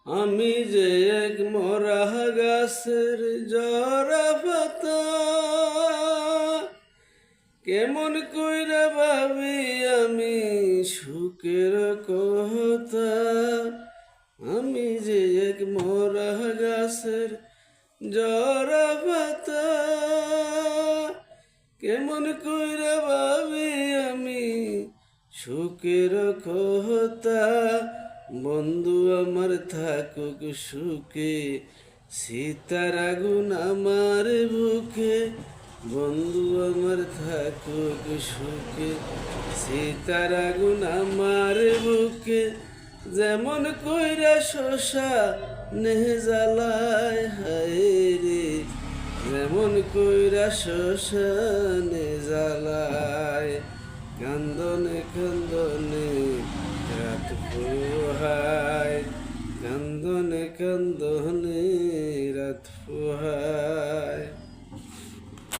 আমি যে এক মরা গাছের জরা পাতা, কেমন কইরা ভাবি আমি সুখের কথা। আমি যে এক মরা গাছের জরা পাতা, কেমন কইরা ভাবি আমি সুখের কথা। বন্ধু আমার থাকুক সুখে, সীতার আগুন আমার বুকে। বন্ধু আমার থাকুক সুখে, সীতার আগুন আমার বুকে। যেমন কইরা শোষা নে জ্বালায় হায় রে, যেমন কইরা শোষা নে জ্বালায়। কান্দনে কান্দনে রাত পোহায়, কান্দনে কান্দনে রাত পোহায়।